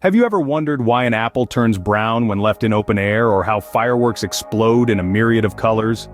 Have you ever wondered why an apple turns brown when left in open air, or how fireworks explode in a myriad of colors?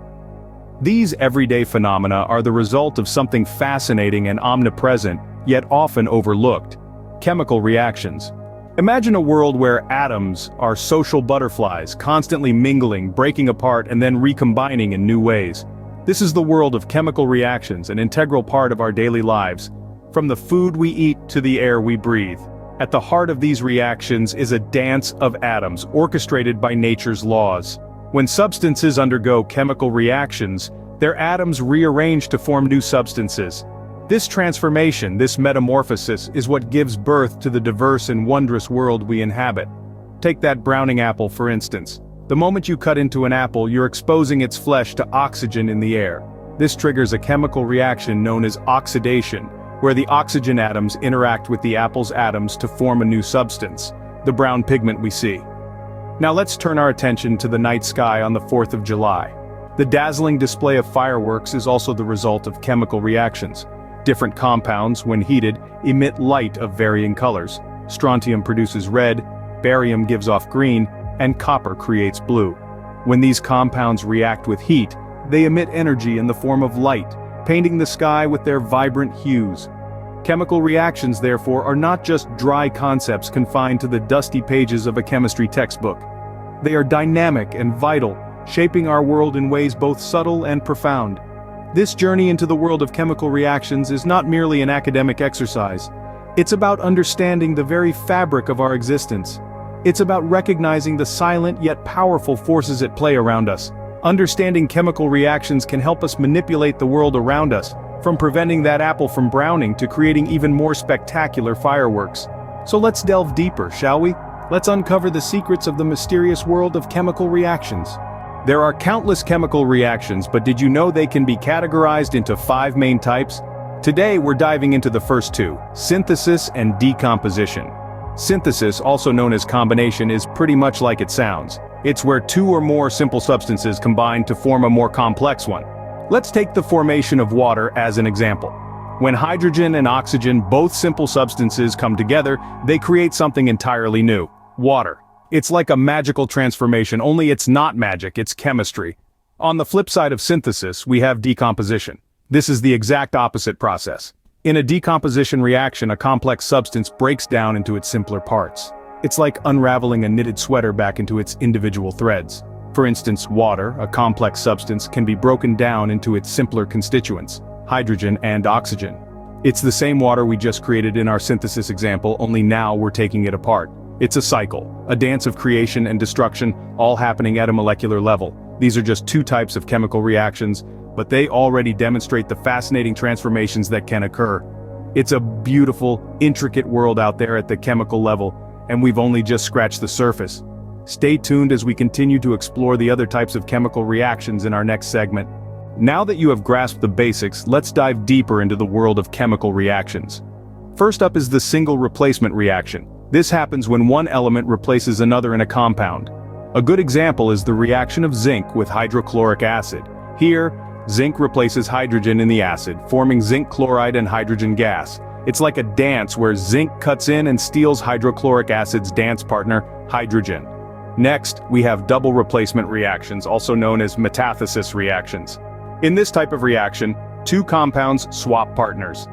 These everyday phenomena are the result of something fascinating and omnipresent, yet often overlooked: chemical reactions. Imagine a world where atoms are social butterflies, constantly mingling, breaking apart, and then recombining in new ways. This is the world of chemical reactions, an integral part of our daily lives, from the food we eat to the air we breathe. At the heart of these reactions is a dance of atoms, orchestrated by nature's laws. When substances undergo chemical reactions, their atoms rearrange to form new substances. This transformation, this metamorphosis, is what gives birth to the diverse and wondrous world we inhabit. Take that browning apple, for instance. The moment you cut into an apple, you're exposing its flesh to oxygen in the air. This triggers a chemical reaction known as oxidation, where the oxygen atoms interact with the apple's atoms to form a new substance, the brown pigment we see. Now let's turn our attention to the night sky on the 4th of July. The dazzling display of fireworks is also the result of chemical reactions. Different compounds, when heated, emit light of varying colors. Strontium produces red, barium gives off green, and copper creates blue. When these compounds react with heat, they emit energy in the form of light, painting the sky with their vibrant hues. Chemical reactions, therefore, are not just dry concepts confined to the dusty pages of a chemistry textbook. They are dynamic and vital, shaping our world in ways both subtle and profound. This journey into the world of chemical reactions is not merely an academic exercise. It's about understanding the very fabric of our existence. It's about recognizing the silent yet powerful forces at play around us. Understanding chemical reactions can help us manipulate the world around us, from preventing that apple from browning to creating even more spectacular fireworks. So let's delve deeper, shall we? Let's uncover the secrets of the mysterious world of chemical reactions. There are countless chemical reactions, but did you know they can be categorized into 5 main types? Today we're diving into the first 2, synthesis and decomposition. Synthesis, also known as combination, is pretty much like it sounds. It's where 2 or more simple substances combine to form a more complex one. Let's take the formation of water as an example. When hydrogen and oxygen, both simple substances, come together, they create something entirely new: water. It's like a magical transformation, only it's not magic, it's chemistry. On the flip side of synthesis, we have decomposition. This is the exact opposite process. In a decomposition reaction, a complex substance breaks down into its simpler parts. It's like unraveling a knitted sweater back into its individual threads. For instance, water, a complex substance, can be broken down into its simpler constituents: hydrogen and oxygen. It's the same water we just created in our synthesis example, only now we're taking it apart. It's a cycle, a dance of creation and destruction, all happening at a molecular level. These are just 2 types of chemical reactions, but they already demonstrate the fascinating transformations that can occur. It's a beautiful, intricate world out there at the chemical level, and we've only just scratched the surface. Stay tuned as we continue to explore the other types of chemical reactions in our next segment. Now that you have grasped the basics, let's dive deeper into the world of chemical reactions. First up is the single replacement reaction. This happens when one element replaces another in a compound. A good example is the reaction of zinc with hydrochloric acid. Here, zinc replaces hydrogen in the acid, forming zinc chloride and hydrogen gas. It's like a dance where zinc cuts in and steals hydrochloric acid's dance partner, hydrogen. Next, we have double replacement reactions, also known as metathesis reactions. In this type of reaction, 2 compounds swap partners.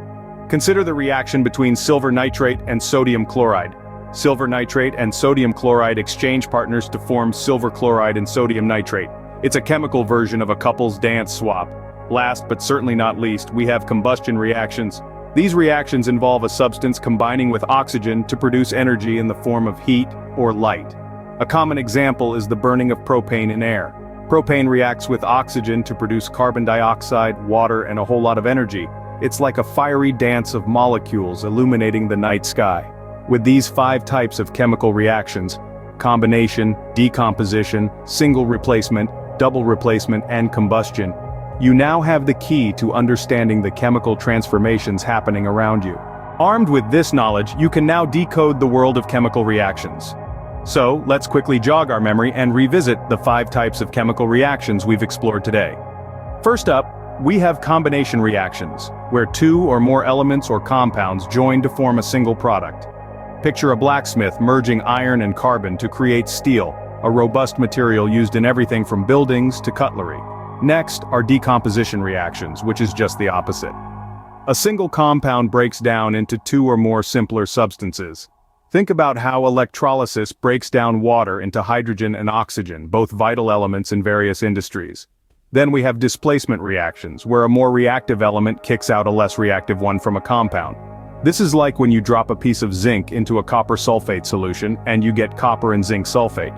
Consider the reaction between silver nitrate and sodium chloride. Silver nitrate and sodium chloride exchange partners to form silver chloride and sodium nitrate. It's a chemical version of a couple's dance swap. Last but certainly not least, we have combustion reactions. These reactions involve a substance combining with oxygen to produce energy in the form of heat or light. A common example is the burning of propane in air. Propane reacts with oxygen to produce carbon dioxide, water, and a whole lot of energy. It's like a fiery dance of molecules illuminating the night sky. With these 5 types of chemical reactions: combination, decomposition, single replacement, double replacement, and combustion, you now have the key to understanding the chemical transformations happening around you. Armed with this knowledge, you can now decode the world of chemical reactions. So, let's quickly jog our memory and revisit the 5 types of chemical reactions we've explored today. First up, we have combination reactions, where 2 or more elements or compounds join to form a single product. Picture a blacksmith merging iron and carbon to create steel, a robust material used in everything from buildings to cutlery. Next are decomposition reactions, which is just the opposite. A single compound breaks down into two or more simpler substances. Think about how electrolysis breaks down water into hydrogen and oxygen, both vital elements in various industries. Then we have displacement reactions, where a more reactive element kicks out a less reactive one from a compound. This is like when you drop a piece of zinc into a copper sulfate solution and you get copper and zinc sulfate.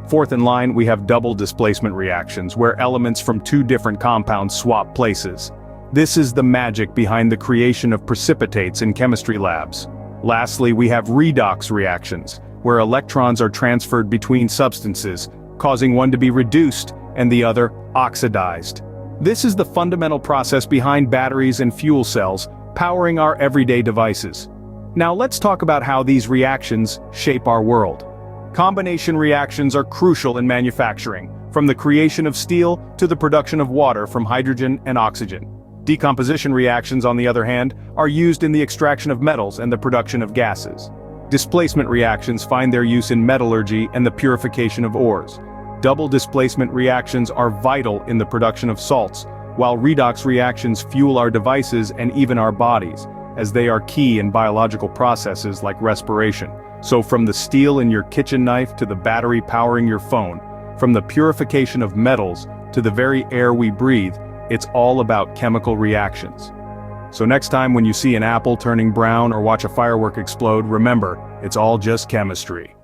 Fourth in line, we have double displacement reactions, where elements from two different compounds swap places. This is the magic behind the creation of precipitates in chemistry labs. Lastly, we have redox reactions, where electrons are transferred between substances, causing one to be reduced and the other oxidized. This is the fundamental process behind batteries and fuel cells, powering our everyday devices. Now let's talk about how these reactions shape our world. Combination reactions are crucial in manufacturing, from the creation of steel to the production of water from hydrogen and oxygen. Decomposition reactions, on the other hand, are used in the extraction of metals and the production of gases. Displacement reactions find their use in metallurgy and the purification of ores. Double displacement reactions are vital in the production of salts, while redox reactions fuel our devices and even our bodies, as they are key in biological processes like respiration. So from the steel in your kitchen knife to the battery powering your phone, from the purification of metals to the very air we breathe, it's all about chemical reactions. So next time when you see an apple turning brown or watch a firework explode, remember, it's all just chemistry.